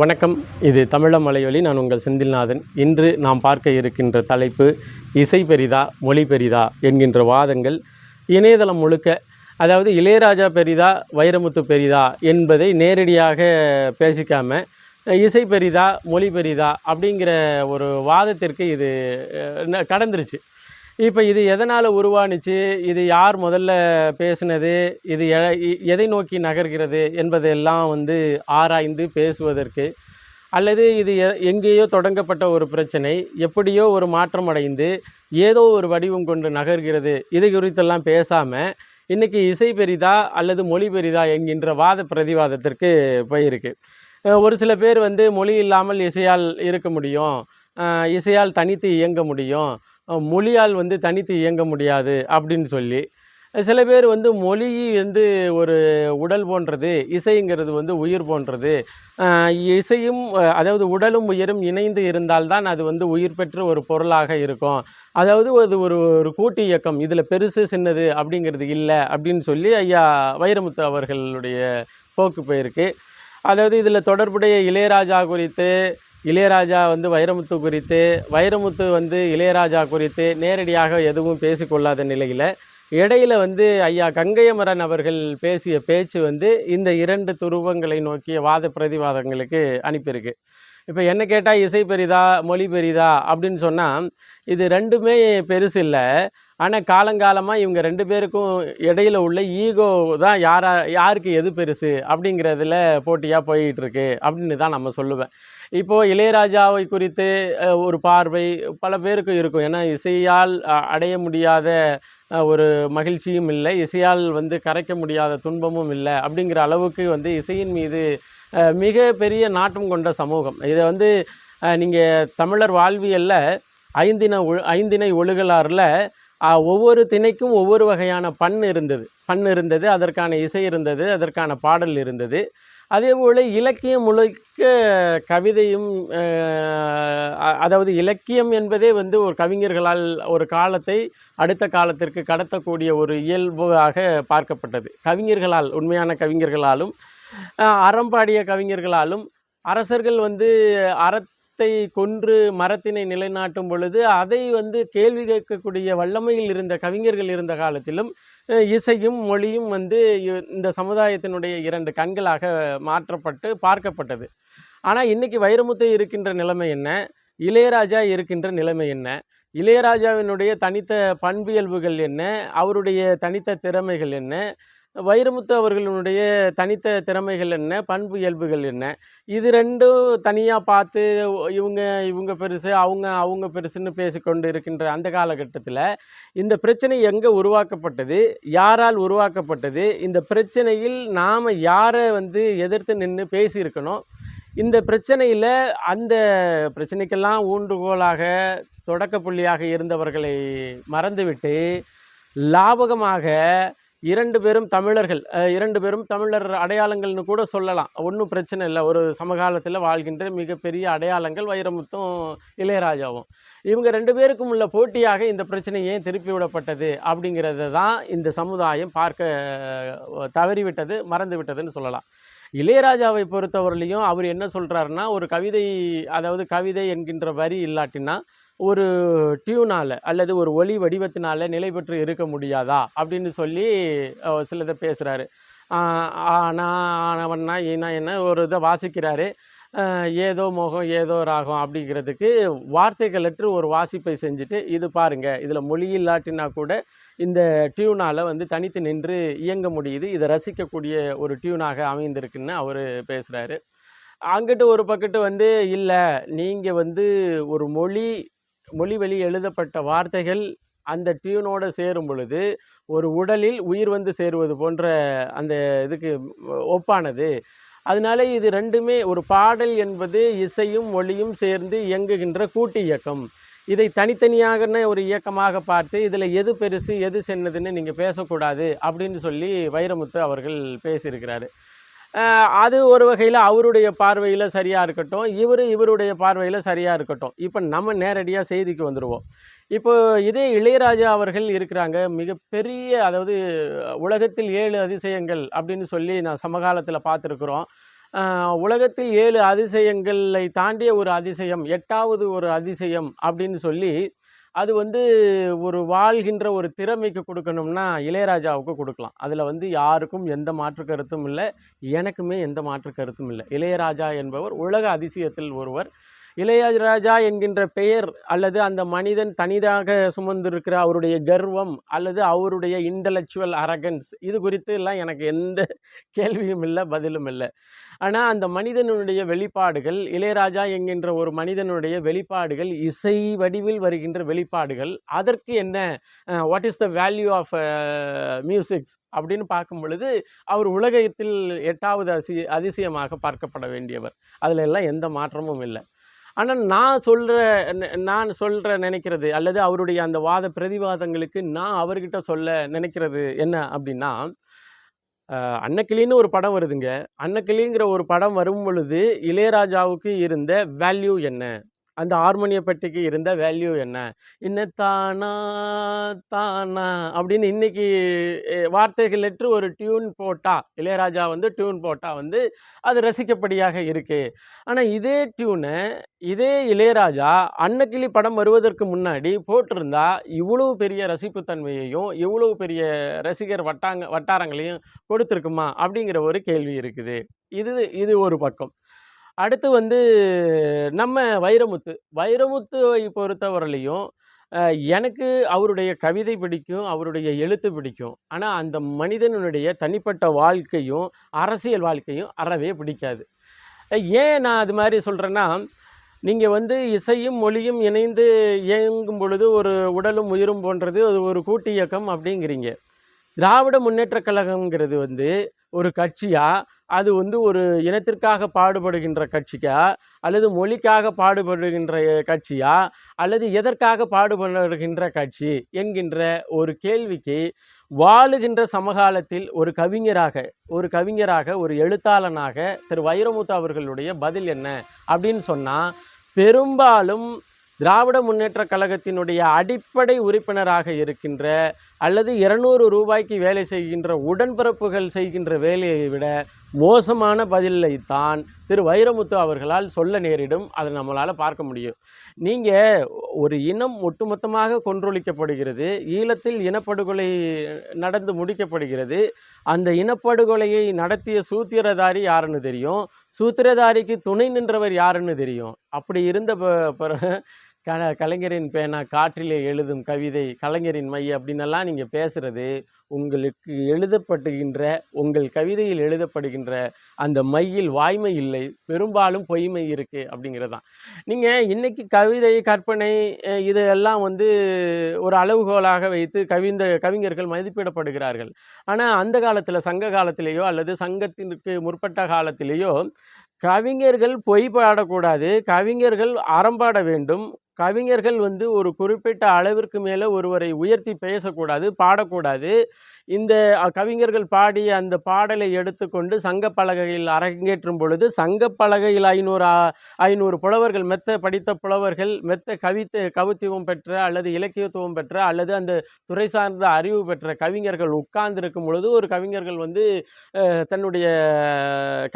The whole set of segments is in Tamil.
வணக்கம். இது தமிழம் மலையொலி. நான் உங்கள் செந்தில்நாதன். இன்று நாம் பார்க்க இருக்கின்ற தலைப்பு இசை பெரிதா மொழி பெரிதா என்கின்ற வாதங்கள் இணையதளம் முழுக்க, அதாவது இளையராஜா பெரிதா வைரமுத்து பெரிதா என்பதை நேரடியாக பேசிக்காம இசை பெரிதா மொழி பெரிதா அப்படிங்கிற ஒரு வாதத்திற்கு இது கடந்துருச்சு. இப்போ இது எதனால் உருவானுச்சு, இது யார் முதல்ல பேசுனது, இது எதை நோக்கி நகர்கிறது என்பதெல்லாம் ஆராய்ந்து பேசுவதற்கு, அல்லது இது எங்கேயோ தொடங்கப்பட்ட ஒரு பிரச்சனை எப்படியோ ஒரு மாற்றம் அடைந்து ஏதோ ஒரு வடிவம் கொண்டு நகர்கிறது, இது குறித்தெல்லாம் பேசாமல் இன்றைக்கி இசை பெரிதா அல்லது மொழி பெரிதா என்கின்ற வாத பிரதிவாதத்திற்கு போயிருக்கு. ஒரு சில பேர் மொழி இல்லாமல் இசையால் இருக்க முடியும், இசையால் தனித்து இயங்க முடியும், மொழியால் தனித்து இயங்க முடியாது அப்படின்னு சொல்லி, சில பேர் மொழி ஒரு உடல் போன்றது, இசைங்கிறது உயிர் போன்றது, இசையும் அதாவது உடலும் உயிரும் இணைந்து இருந்தால்தான் அது உயிர் பெற்ற ஒரு பொருளாக இருக்கும், அதாவது அது ஒரு ஒரு கூட்டு இயக்கம், இதில் பெருசு சின்னது அப்படிங்கிறது இல்லை அப்படின்னு சொல்லி ஐயா வைரமுத்து அவர்களுடைய போக்கு போயிருக்கு. அதாவது இதில் தொடர்புடைய இளையராஜா குறித்து, இளையராஜா வைரமுத்து குறித்து, வைரமுத்து இளையராஜா குறித்து நேரடியாக எதுவும் பேசிக்கொள்ளாத நிலையில் இடையில் ஐயா கங்கையமரன் அவர்கள் பேசிய பேச்சு இந்த இரண்டு துருவங்களை நோக்கிய வாத பிரதிவாதங்களுக்கு அனுப்பியிருக்கு. இப்போ என்ன கேட்டால் இசை பெரிதா மொழி பெரிதா அப்படின்னு சொன்னால் இது ரெண்டுமே பெருசு இல்லை. ஆனால் காலங்காலமாக இவங்க ரெண்டு பேருக்கும் இடையில் உள்ள ஈகோ தான் யாருக்கு எது பெருசு அப்படிங்கிறதுல போட்டியாக போயிட்டுருக்கு அப்படின்னு தான் நம்ம சொல்லுவேன். இப்போது இளையராஜாவை குறித்து ஒரு பார்வை பல பேருக்கு இருக்கும். ஏன்னா இசையால் அடைய முடியாத ஒரு மகிழ்ச்சியும் இல்லை, இசையால் கரைக்க முடியாத துன்பமும் இல்லை அப்படிங்கிற அளவுக்கு இசையின் மீது மிக பெரிய நாட்டம் கொண்ட சமூகம். இதை நீங்கள் தமிழர் வாழ்வியலில் ஐந்திணை ஒழுகலாறில் ஒவ்வொரு திணைக்கும் ஒவ்வொரு வகையான பண் இருந்தது, அதற்கான இசை இருந்தது, அதற்கான பாடல் இருந்தது. அதேபோல் இலக்கியம் முழுக்க கவிதையும், அதாவது இலக்கியம் என்பதே ஒரு கவிஞர்களால் ஒரு காலத்தை அடுத்த காலத்திற்கு கடத்தக்கூடிய ஒரு இயல்பாக பார்க்கப்பட்டது. கவிஞர்களால், உண்மையான கவிஞர்களாலும் அறம்பாடிய கவிஞர்களாலும், அரசர்கள் அறத்தை கொன்று மரத்தினை நிலைநாட்டும் பொழுது அதை கேள்வி கேட்கக்கூடிய வல்லமையில் இருந்த கவிஞர்கள் இருந்த காலத்திலும் இசையும் மொழியும் இந்த சமுதாயத்தினுடைய இரண்டு கண்களாக மாற்றப்பட்டு பார்க்கப்பட்டது. ஆனால் இன்றைக்கி வைரமுத்து இருக்கின்ற நிலைமை என்ன, இளையராஜா இருக்கின்ற நிலைமை என்ன, இளையராஜாவினுடைய தனித்த பண்பியல்புகள் என்ன, அவருடைய தனித்த திறமைகள் என்ன, வைரமுத்து அவர்களுடைய தனித்த திறமைகள் என்ன, பண்பு இயல்புகள் என்ன, இது ரெண்டும் தனியாக பார்த்து இவங்க பெருசு அவங்க பெருசுன்னு பேசிக்கொண்டு இருக்கின்ற அந்த காலகட்டத்தில் இந்த பிரச்சனை எங்கே உருவாக்கப்பட்டது, யாரால் உருவாக்கப்பட்டது, இந்த பிரச்சனையில் நாம் யாரை எதிர்த்து நின்று பேசியிருக்கணும், இந்த பிரச்சனையில் அந்த பிரச்சனைக்கெல்லாம் ஊன்றுகோலாக தொடக்க புள்ளியாக இருந்தவர்களை மறந்துவிட்டு லாபகமாக இரண்டு பேரும் தமிழர் அடையாளங்கள்னு கூட சொல்லலாம், ஒன்றும் பிரச்சனை இல்லை. ஒரு சமகாலத்தில் வாழ்கின்ற மிகப்பெரிய அடையாளங்கள் வைரமுத்தும் இளையராஜாவும். இவங்க ரெண்டு பேருக்கும் உள்ள போட்டியாக இந்த பிரச்சனை ஏன் திருப்பி விடப்பட்டது அப்படிங்கிறத தான் இந்த சமுதாயம் பார்க்க தவறிவிட்டது, மறந்து விட்டதுன்னு சொல்லலாம். இளையராஜாவை பொறுத்தவரையிலையும் அவர் என்ன சொல்கிறாருன்னா, ஒரு கவிதை, அதாவது கவிதை என்கின்ற வரி இல்லாட்டினா ஒரு டியூனால் அல்லது ஒரு ஒலி வடிவத்தினால நிலை பெற்று இருக்க முடியாதா அப்படின்னு சொல்லி சிலதை பேசுகிறாரு. ஆனா என்ன ஒரு இதை வாசிக்கிறாரு, ஏதோ மோகம் ஏதோ ராகம் அப்படிங்கிறதுக்கு வார்த்தைகளற்று ஒரு வாசிப்பை செஞ்சுட்டு, இது பாருங்கள், இதில் மொழி இல்லாட்டினா கூட இந்த டியூனால் தனித்து நின்று இயங்க முடியுது, இதை ரசிக்கக்கூடிய ஒரு டியூனாக அமைந்திருக்குன்னு அவர் பேசுகிறாரு. அங்கிட்டு ஒரு பக்கத்து இல்லை, நீங்கள் ஒரு மொழி வழி எழுதப்பட்ட வார்த்தைகள் அந்த டியூனோடு சேரும் பொழுது ஒரு உடலில் உயிர் சேருவது போன்ற அந்த இதுக்கு ஒப்பானது. அதனால இது ரெண்டுமே, ஒரு பாடல் என்பது இசையும் மொழியும் சேர்ந்து இயங்குகின்ற கூட்டு இயக்கம். இதை தனித்தனியாக ஒரு இயக்கமாக பார்த்து இதில் எது பெருசு எது சின்னதுன்னு நீங்கள் பேசக்கூடாது அப்படின்னு சொல்லி வைரமுத்து அவர்கள் பேசியிருக்கிறாரு. அது ஒரு வகையில் அவருடைய பார்வையில் சரியாக இருக்கட்டும், இவருடைய பார்வையில் சரியாக இருக்கட்டும். இப்போ நம்ம நேரடியாக செய்திக்கு வந்துடுவோம். இப்போ இதே இளையராஜா அவர்கள் இருக்கிறாங்க, மிகப்பெரிய, அதாவது உலகத்தில் 7 அதிசயங்கள் அப்படின்னு சொல்லி நான் சமகாலத்தில் பார்த்துருக்குறோம். உலகத்தில் 7 அதிசயங்களை தாண்டிய ஒரு அதிசயம், 8வது ஒரு அதிசயம் அப்படின்னு சொல்லி, அது வந்து ஒரு வாழ்கின்ற ஒரு திறமைக்கு கொடுக்கணும்னா இளையராஜாவுக்கு கொடுக்கலாம். அதில் வந்து யாருக்கும் எந்த மாற்று கருத்தும் இல்லை, எனக்குமே எந்த மாற்று கருத்தும் இல்லை. இளையராஜா என்பவர் உலக அதிசயத்தில் ஒருவர். இளையராஜா என்கின்ற பெயர் அல்லது அந்த மனிதன் தனிதாக சுமந்திருக்கிற அவருடைய கர்வம் அல்லது அவருடைய இன்டலெக்சுவல் அரகன்ஸ் இது குறித்து எல்லாம் எனக்கு எந்த கேள்வியும் இல்லை, பதிலும் இல்லை. ஆனால் அந்த மனிதனுடைய வெளிப்பாடுகள், இளையராஜா என்கின்ற ஒரு மனிதனுடைய வெளிப்பாடுகள், இசை வடிவில் வருகின்ற வெளிப்பாடுகள், அதற்கு என்ன what is the value of musics அப்படின்னு பார்க்கும் பொழுது அவர் உலகத்தில் 8வது அதிசயமாக பார்க்கப்பட வேண்டியவர். அதில் எல்லாம் எந்த மாற்றமும் இல்லை. ஆனால் நான் சொல்கிற நினைக்கிறது அல்லது அவருடைய அந்த வாத பிரதிவாதங்களுக்கு நான் அவர்கிட்ட சொல்ல நினைக்கிறது என்ன அப்படின்னா, அன்னக்கிளின்னு ஒரு படம் வருதுங்க. அன்னக்கிளிங்கிற ஒரு படம் வரும் பொழுது இளையராஜாவுக்கு இருந்த வேல்யூ என்ன? அந்த ஹார்மோனிய பெட்டிக்கு இருந்த வேல்யூ என்ன? தானா தானா அப்படின்னு இன்னைக்கு வார்த்தைகளற்று ஒரு டியூன் போட்டா, இளையராஜா வந்து டியூன் போட்டா வந்து அது ரசிக்கப்படியாக இருக்கு. ஆனால் இதே டியூனை இதே இளையராஜா அன்னக்கிளி படம் வருவதற்கு முன்னாடி போட்டிருந்தா இவ்வளவு பெரிய ரசிப்புத்தன்மையையும் இவ்வளவு பெரிய ரசிகர் வட்டாரங்களையும் கொடுத்துருக்குமா அப்படிங்கிற ஒரு கேள்வி இருக்குது. இது ஒரு பக்கம். அடுத்து வந்து நம்ம வைரமுத்துவை பொறுத்தவரையிலையும் எனக்கு அவருடைய கவிதை பிடிக்கும், அவருடைய எழுத்து பிடிக்கும். ஆனால் அந்த மனிதனுடைய தனிப்பட்ட வாழ்க்கையும் அரசியல் வாழ்க்கையும் அறவே பிடிக்காது. ஏன் நான் அது மாதிரி சொல்கிறேன்னா, நீங்கள் வந்து இசையும் மொழியும் இணைந்து இயங்கும் பொழுது ஒரு உடலும் உயிரும் போன்றது அது ஒரு கூட்டு இயக்கம் அப்படிங்கிறீங்க. திராவிட முன்னேற்றக் கழகங்கிறது வந்து ஒரு கட்சியா, அது வந்து ஒரு இனத்திற்காக பாடுபடுகின்ற கட்சியா, அல்லது மொழிக்காக பாடுபடுகின்ற கட்சியா, அல்லது எதற்காக பாடுபடுகின்ற கட்சி என்கின்ற ஒரு கேள்விக்கு வாழுகின்ற சமகாலத்தில் ஒரு கவிஞராக ஒரு எழுத்தாளனாக திரு வைரமுத்து அவர்களுடைய பதில் என்ன அப்படின்னு சொன்னால், பெரும்பாலும் திராவிட முன்னேற்றக் கழகத்தினுடைய அடிப்படை உறுப்பினராக இருக்கின்ற அல்லது 200 ரூபாய்க்கு வேலை செய்கின்ற உடன்பிறப்புகள் செய்கின்ற வேலையை விட மோசமான பதிலைத்தான் திரு வைரமுத்து அவர்களால் சொல்ல நேரிடும். அதை நம்மளால் பார்க்க முடியும். நீங்கள் ஒரு இனம் ஒட்டுமொத்தமாக கொன்றொழிக்கப்படுகிறது, ஈழத்தில் இனப்படுகொலை நடந்து முடிக்கப்படுகிறது. அந்த இனப்படுகொலையை நடத்திய சூத்திரதாரி யாருன்னு தெரியும், சூத்திரதாரிக்கு துணை நின்றவர் யாருன்னு தெரியும். அப்படி இருந்த கலைஞரின் பேனா காற்றிலே எழுதும் கவிதை, கலைஞரின் மை அப்படின்னெல்லாம் நீங்கள் பேசுகிறது உங்களுக்கு உங்கள் கவிதையில் எழுதப்படுகின்ற அந்த மையில் வாய்மை இல்லை, பெரும்பாலும் பொய்மை இருக்குது அப்படிங்கிறது தான். நீங்கள் இன்றைக்கி கவிதை கற்பனை இதெல்லாம் வந்து ஒரு அளவுகோலாக வைத்து கவிஞர்கள் மதிப்பிடப்படுகிறார்கள். ஆனால் அந்த காலத்தில் சங்க காலத்திலேயோ அல்லது சங்கத்திற்கு முற்பட்ட காலத்திலேயோ கவிஞர்கள் பொய் பாடக்கூடாது, கவிஞர்கள் அறம்பாட வேண்டும். கவிஞர்கள் வந்து ஒரு குறிப்பிட்ட அளவிற்கு மேலே ஒருவரை உயர்த்தி பேசக்கூடாது, பாடக்கூடாது. இந்த கவிஞர்கள் பாடிய அந்த பாடலை எடுத்துக்கொண்டு சங்கப்பலகையில் அரங்கேற்றும் பொழுது சங்கப்பலகையில் 500 புலவர்கள், மெத்த படித்த புலவர்கள், மெத்த கவித்துவம் பெற்ற அல்லது இலக்கியத்துவம் பெற்ற அல்லது அந்த துறை சார்ந்த அறிவு பெற்ற கவிஞர்கள் உட்கார்ந்திருக்கும் பொழுது ஒரு கவிஞர்கள் வந்து தன்னுடைய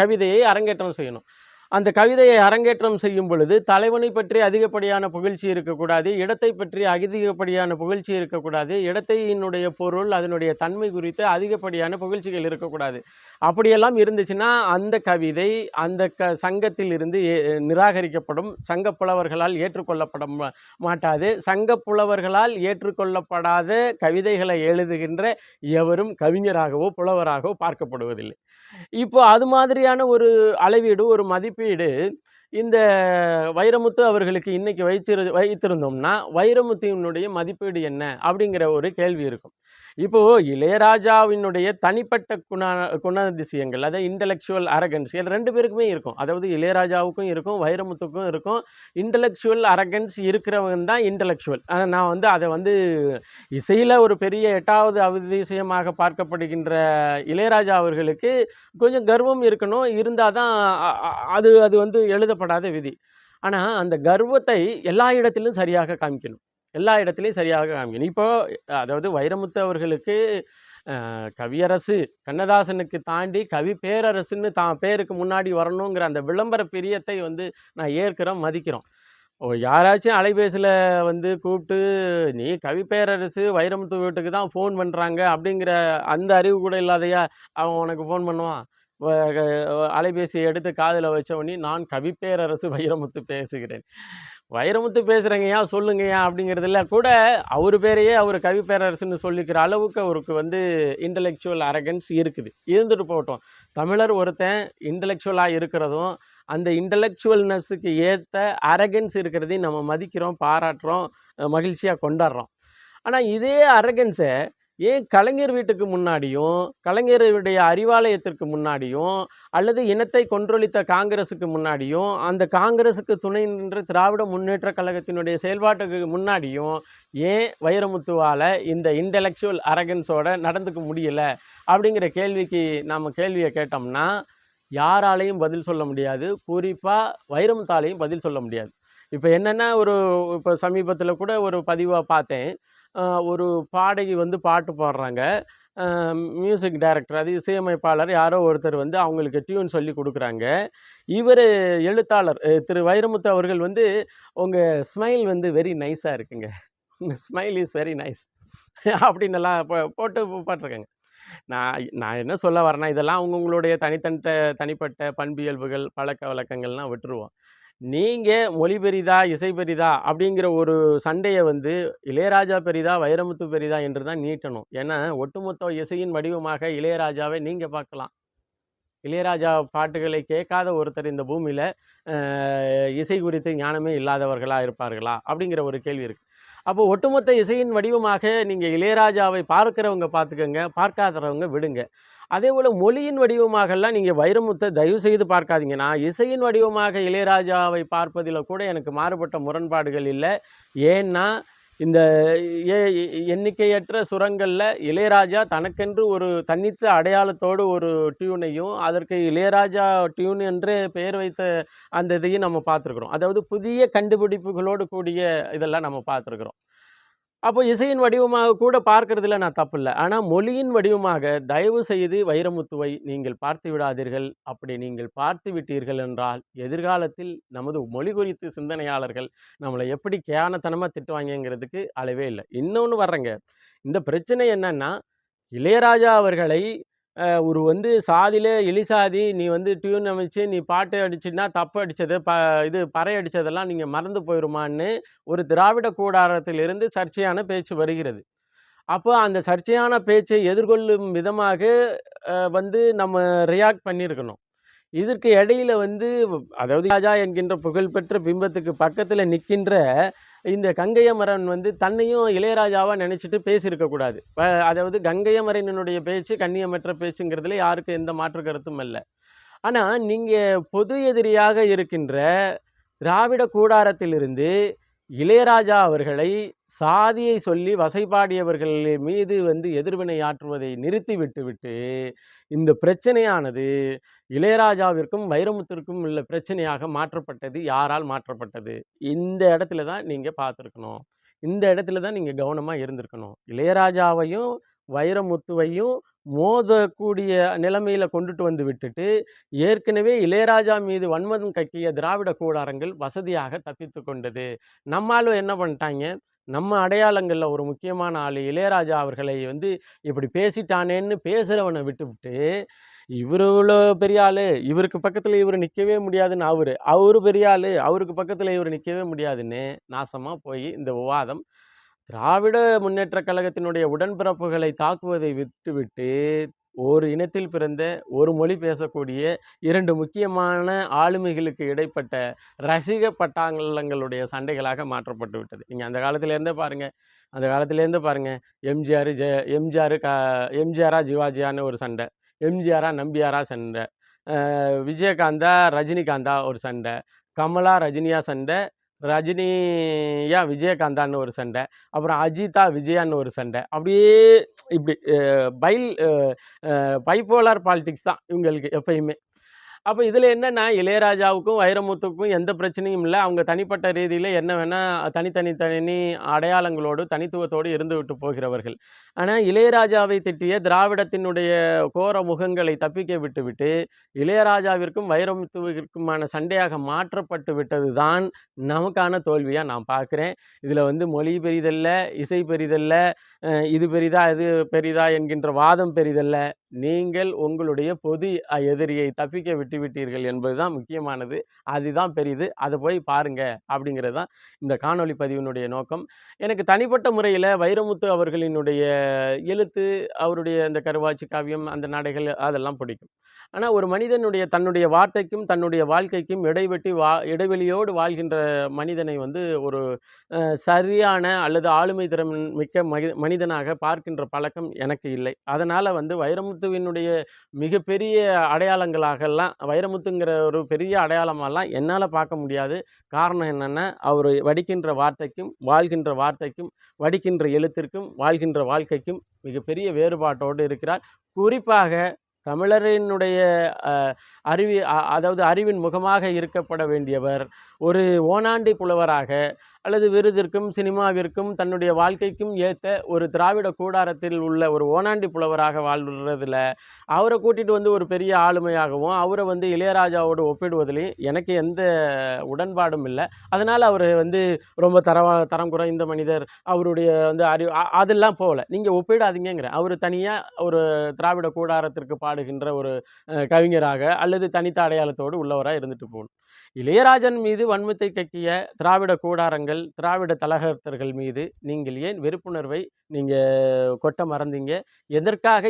கவிதையை அரங்கேற்றம் செய்யணும். அந்த கவிதையை அரங்கேற்றம் செய்யும் பொழுது தலைவனை பற்றி அதிகப்படியான புகழ்ச்சி இருக்கக்கூடாது, இடத்தை பற்றி அதிகப்படியான புகழ்ச்சி இருக்கக்கூடாது, இடத்தினுடைய பொருள் அதனுடைய தன்மை குறித்து அதிகப்படியான புகழ்ச்சிகள் இருக்கக்கூடாது. அப்படியெல்லாம் இருந்துச்சுன்னா அந்த கவிதை அந்த சங்கத்தில் இருந்து நிராகரிக்கப்படும், சங்க புலவர்களால் ஏற்றுக்கொள்ளப்பட மாட்டாது. சங்க புலவர்களால் ஏற்றுக்கொள்ளப்படாத கவிதைகளை எழுதுகின்ற எவரும் கவிஞராகவோ புலவராகவோ பார்க்கப்படுவதில்லை. இப்போ அது மாதிரியான ஒரு அளவீடு, ஒரு மதிப்பீடு இந்த வைரமுத்து அவர்களுக்கு இன்னைக்கு வைத்திருந்தோம்னா வைரமுத்துவினுடைய மதிப்பீடு என்ன அப்படிங்கிற ஒரு கேள்வி இருக்கும். இப்போது இளையராஜாவினுடைய தனிப்பட்ட குணாதிசயங்கள், அதாவது இன்டலெக்சுவல் அரகன்ஸ் 2 பேருக்குமே இருக்கும். அதாவது இளையராஜாவுக்கும் இருக்கும், வைரமுத்துக்கும் இருக்கும். இன்டலெக்சுவல் அரகன்ஸ் இருக்கிறவங்க தான் இன்டலெக்சுவல். நான் வந்து அதை வந்து இசையில் ஒரு பெரிய 8வது அதிசயமாக பார்க்கப்படுகின்ற இளையராஜா அவர்களுக்கு கொஞ்சம் கர்வம் இருக்கணும், இருந்தால் தான் அது வந்து எழுதப்படாத விதி. ஆனால் அந்த கர்வத்தை எல்லா இடத்திலும் சரியாக காமிக்கணும். இப்போ அதாவது வைரமுத்து அவர்களுக்கு கவியரசு கண்ணதாசனுக்கு தாண்டி கவி பேரரசுன்னு தான் பேருக்கு முன்னாடி வரணுங்கிற அந்த விளம்பர பிரியத்தை வந்து நான் ஏற்கிறோம், மதிக்கிறோம். யாராச்சும் அலைபேசியில் வந்து கூப்பிட்டு நீ கவி பேரரசு வைரமுத்து வீட்டுக்கு தான் ஃபோன் பண்ணுறாங்க அப்படிங்கிற அந்த அறிவு கூட இல்லாதையா அவன் உனக்கு ஃபோன் பண்ணுவான்? அலைபேசியை எடுத்து காதில் வச்ச உடனே நான் கவி பேரரசு வைரமுத்து பேசுகிறேன், வைரமுத்து பேசுகிறேங்கய்யா சொல்லுங்கய்யா அப்படிங்கிறதுல கூட அவர் பேரையே அவர் கவி பேரரசுன்னு சொல்லிக்கிற அளவுக்கு அவருக்கு வந்து இன்டலெக்சுவல் அரகன்ஸ் இருக்குது. இருந்துட்டு போகட்டும். தமிழர் ஒருத்தன் இன்டலெக்சுவலாக இருக்கிறதும் அந்த இன்டலெக்சுவல்னஸுக்கு ஏற்ற அரகன்ஸ் இருக்கிறதையும் நம்ம மதிக்கிறோம், பாராட்டுறோம், மகிழ்ச்சியாக கொண்டாடுறோம். ஆனால் இதே அரகன்ஸை ஏன் கலைஞர் வீட்டுக்கு முன்னாடியும் கலைஞருடைய அறிவாலயத்திற்கு முன்னாடியும் அல்லது இனத்தை கொன்றொழித்த காங்கிரஸுக்கு முன்னாடியும் அந்த காங்கிரஸுக்கு துணை நின்ற திராவிட முன்னேற்ற கழகத்தினுடைய செயல்பாட்டுக்கு முன்னாடியும் ஏன் வைரமுத்துவால் இந்த இன்டலெக்சுவல் அரகன்ஸோட நடந்துக்க முடியல அப்படிங்கிற கேள்விக்கு நாம் கேள்வியை கேட்டோம்னா யாராலையும் பதில் சொல்ல முடியாது. குறிப்பாக வைரமுத்தாலையும் பதில் சொல்ல முடியாது. இப்போ என்னென்னா இப்போ சமீபத்தில் கூட ஒரு பதிவாக பார்த்தேன். ஒரு பாடகி வந்து பாட்டு பாடுறாங்க. மியூசிக் டைரக்டர், அது இசையமைப்பாளர் யாரோ ஒருத்தர் வந்து அவங்களுக்கு டியூன் சொல்லி கொடுக்குறாங்க. இவர் எழுத்தாளர் திரு வைரமுத்து அவர்கள் வந்து உங்கள் ஸ்மைல் வந்து வெரி நைஸாக இருக்குங்க, உங்கள் ஸ்மைல் இஸ் வெரி நைஸ் அப்படின்னெல்லாம் போட்டு பாட்டிருக்காங்க. நான் என்ன சொல்ல வரேன்னா, இதெல்லாம் அவங்கவுங்களுடைய தனிப்பட்ட பண்பியல்புகள் பழக்க வழக்கங்கள்லாம் விட்டுருவோம். நீங்கள் மொழி பெரிதா இசை பெரிதா அப்படிங்கிற ஒரு சண்டையை வந்து இளையராஜா பெரிதா வைரமுத்து பெரிதா என்று தான் நீட்டணும். ஏன்னா ஒட்டுமொத்த இசையின் வடிவமாக இளையராஜாவை நீங்கள் பார்க்கலாம். இளையராஜா பாட்டுகளை கேட்காத ஒருத்தர் இந்த பூமியில் இசை குறித்து ஞானமே இல்லாதவர்களாக இருப்பார்களா அப்படிங்கிற ஒரு கேள்வி இருக்குது. அப்போ ஒட்டுமொத்த இசையின் வடிவமாக நீங்கள் இளையராஜாவை பார்க்குறவங்க பார்த்துக்கோங்க, பார்க்காதவங்க விடுங்க. அதே போல் மொழியின் வடிவமாகலாம் நீங்கள் வைரமுத்தை தயவு செய்து பார்க்காதீங்க. நான் இசையின் வடிவமாக இளையராஜாவை பார்ப்பதில் கூட எனக்கு மாறுபட்ட முரண்பாடுகள் இல்லை. ஏன்னா இந்த எண்ணிக்கையற்ற சுரங்களில் இளையராஜா தனக்கென்று ஒரு தனித்த அடையாளத்தோடு ஒரு டியூனையும் அதற்கு இளையராஜா டியூன் என்று பெயர் வைத்த அந்த இதையும் நம்ம பார்த்துருக்குறோம். அதாவது புதிய கண்டுபிடிப்புகளோடு கூடிய இதெல்லாம் நம்ம பார்த்துருக்குறோம். அப்போ இசையின் வடிவமாக கூட பார்க்கறதுல நான் தப்பு இல்லை. ஆனால் மொழியின் வடிவமாக தயவு செய்து வைரமுத்துவை நீங்கள் பார்த்து விடாதீர்கள். அப்படி நீங்கள் பார்த்து விட்டீர்கள் என்றால் எதிர்காலத்தில் நமது மொழி குறித்து சிந்தனையாளர்கள் நம்மளை எப்படி கேனத்தனமாக திட்டுவாங்கங்கிறதுக்கு அளவே இல்லை. இன்னொன்று வர்றேங்க, இந்த பிரச்சனை என்னன்னா இளையராஜா அவர்களை ஒரு வந்து சாதியிலே எலிசாதி நீ வந்து டியூன் அமைச்சு நீ பாட்டு அடிச்சுன்னா தப்பு அடித்தது இது பறை அடித்ததெல்லாம் நீங்கள் மறந்து போயிடுமான்னு ஒரு திராவிட கூடாரத்திலிருந்து சர்ச்சையான பேச்சு வருகிறது. அப்போ அந்த சர்ச்சையான பேச்சை எதிர்கொள்ளும் விதமாக வந்து நம்ம ரியாக்ட் பண்ணியிருக்கணும். இதற்கு இடையில வந்து அதாவது ராஜா என்கின்ற புகழ்பெற்ற பிம்பத்துக்கு பக்கத்தில் நிற்கின்ற இந்த கங்கையமரன் வந்து தன்னையும் இளையராஜாவாக நினச்சிட்டு பேசியிருக்கக்கூடாது. அதாவது கங்கையமரனுடைய பேச்சு கண்ணியமற்ற பேச்சுங்கிறதுல யாருக்கு எந்த மாற்று கருத்தும் இல்லை. ஆனால் நீங்கள் பொது எதிரியாக இருக்கின்ற திராவிட கூடாரத்திலிருந்து இளையராஜா அவர்களை சாதியை சொல்லி வசைபாடியவர்கள் மீது வந்து எதிர்வினை ஆற்றுவதை நிறுத்தி விட்டு இந்த பிரச்சனையானது இளையராஜாவிற்கும் வைரமுத்திற்கும் உள்ள பிரச்சனையாக மாற்றப்பட்டது. யாரால் மாற்றப்பட்டது? இந்த இடத்துல தான் நீங்கள் பார்த்துருக்கணும். இந்த இடத்துல தான் நீங்கள் கவனமாக இருந்திருக்கணும். இளையராஜாவையும் வைரமுத்துவையும் மோதக்கூடிய நிலைமையில் கொண்டுட்டு வந்து விட்டுட்டு ஏற்கனவே இளையராஜா மீது வன்மதம் கக்கிய திராவிட கூடாரங்கள் வசதியாக தப்பித்து கொண்டது. நம்மாலும் என்ன பண்ணிட்டாங்க, நம்ம அடையாளங்களில் ஒரு முக்கியமான ஆள் இளையராஜா அவர்களை வந்து இப்படி பேசிட்டானேன்னு பேசுகிறவனை விட்டுவிட்டு இவர் இவ்வளோ பெரிய ஆள், இவருக்கு பக்கத்தில் இவர் நிற்கவே முடியாதுன்னு அவரு பெரிய ஆள், அவருக்கு பக்கத்தில் இவர் நிற்கவே முடியாதுன்னு நாசமாக போய் இந்த விவாதம் திராவிட முன்னேற்ற கழகத்தினுடைய உடன்பிறப்புகளை தாக்குவதை விட்டுவிட்டு ஒரு இனத்தில் பிறந்த ஒரு மொழி பேசக்கூடிய இரண்டு முக்கியமான ஆளுமைகளுக்கு இடைப்பட்ட ரசிக பட்டாளங்களுடைய சண்டைகளாக மாற்றப்பட்டு விட்டது. நீங்கள் அந்த காலத்திலேருந்தே பாருங்கள், எம்ஜிஆரா ஜிவாஜியான்னு ஒரு சண்டை, எம்ஜிஆரா நம்பியாரா சண்டை, விஜயகாந்தா ரஜினிகாந்தா ஒரு சண்டை, கமலா ரஜினியா சண்டை, ரஜினியா விஜயகாந்தான்னு ஒரு சண்டை, அப்புறம் அஜிதா விஜயான்னு ஒரு சண்டை. அப்படியே இப்படி பைப்போலார் பாலிடிக்ஸ் தான் இவங்களுக்கு எப்பயுமே. அப்போ இதில் என்னன்னா, இளையராஜாவுக்கும் வைரமுத்துவுக்கும் எந்த பிரச்சனையும் இல்ல. அவங்க தனிப்பட்ட ரீதியில என்ன வேணா தனி அடையாளங்களோடு, தனித்துவத்தோடு இருந்துவிட்டு போகிறவர்கள். ஆனா, இளையராஜாவை திட்டிய திராவிடத்தினுடைய கோர முகங்களை தப்பிக்க விட்டுவிட்டு, இளையராஜாவிற்கும் வைரமுத்துவிற்குமான சண்டையாக மாற்றப்பட்டு விட்டது தான் நமக்கான தோல்வியா நான் பார்க்கிறேன். இதில வந்து மொழி பெரிதல்ல, இசை பெரிதல்ல, இது பெரிதா, அது பெரிதா என்கின்ற வாதம் பெரிதல்ல. நீங்கள் உங்களுடைய பொது எதிரியை தப்பிக்க விட்டுவிட்டீர்கள் என்பதுதான் முக்கியமானது. அதுதான் பெரிது. அத போய் பாருங்க அப்படிங்கிறது தான் இந்த காணொளி பதிவினுடைய நோக்கம். எனக்கு தனிப்பட்ட முறையில வைரமுத்து அவர்களினுடைய எழுத்து, அவருடைய அந்த கருவாச்சி காவியம், அந்த நடைகள் அதெல்லாம் பிடிக்கும். ஆனா ஒரு மனிதனுடைய தன்னுடைய வார்த்தைக்கும், தன்னுடைய வாழ்க்கைக்கும் இடைவெளியோடு வாழ்கின்ற மனிதனை வந்து ஒரு சரியான அல்லது ஆளுமை திறன் மிக்க மனிதனாக பார்க்கின்ற பழக்கம் எனக்கு இல்லை. அதனால வந்து வைரமுத்துவினுடைய மிகப்பெரிய அடையாளங்களாகலாம் வைரமுத்துங்கிற ஒரு பெரிய அடையாளமாலாம் என்னால பார்க்க முடியாது. காரணம் என்னன்னா, அவரு வடிக்கின்ற வார்த்தைக்கும், வாழ்கின்ற வார்த்தைக்கும், வடிக்கின்ற எழுத்திற்கும், வாழ்கின்ற வாழ்க்கைக்கும் மிகப்பெரிய வேறுபாட்டோடு இருக்கிறார். குறிப்பாக தமிழரினுடைய அ அதாவது அறிவின் முகமாக இருக்கப்பட வேண்டியவர், ஒரு ஓணாண்டி புலவராக அல்லது விருதிற்கும், சினிமாவிற்கும், தன்னுடைய வாழ்க்கைக்கும் ஏத்த ஒரு திராவிட கூடாரத்தில் உள்ள ஒரு ஓணாண்டி புலவராக வாழ்றதுல, அவர கூட்டிட்டு வந்து ஒரு பெரிய ஆளுமையாகவும், அவர வந்து இளையராஜாவோடு ஒப்பிடுவதிலயும் எனக்கு எந்த உடன்பாடும் இல்ல. அதனால அவரு வந்து ரொம்ப தரம் குறைந்த மனிதர், அவருடைய வந்து அதெல்லாம் போல. நீங்க ஒப்பிடாதீங்கங்கிறேன். அவரு தனியா ஒரு திராவிட கூடாரத்திற்கு பாடுகின்ற ஒரு கவிஞராக அல்லது தனித்த அடையாளத்தோடு உள்ளவரா இருந்துட்டு போகணும். இளையராஜன் மீது வன்மத்தை கக்கிய திராவிட கூடாரங்கள், திராவிட தலகர்த்தர்கள் மீது நீங்கள் ஏன் வெறுப்புணர்வை நீங்க கொட்ட மறந்தீங்க? எதற்காக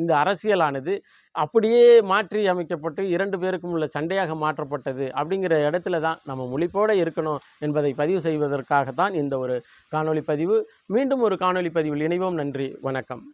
இந்த அரசியலானது அப்படியே மாற்றி அமைக்கப்பட்டு 2 பேருக்கும் உள்ள சண்டையாக மாற்றப்பட்டது? அப்படிங்கிற இடத்துல தான் நம்ம முழிப்போட இருக்கணும் என்பதை பதிவு செய்வதற்காக தான் இந்த ஒரு காணொளி பதிவு. மீண்டும் ஒரு காணொளி பதிவில் இணைவோம். நன்றி, வணக்கம்.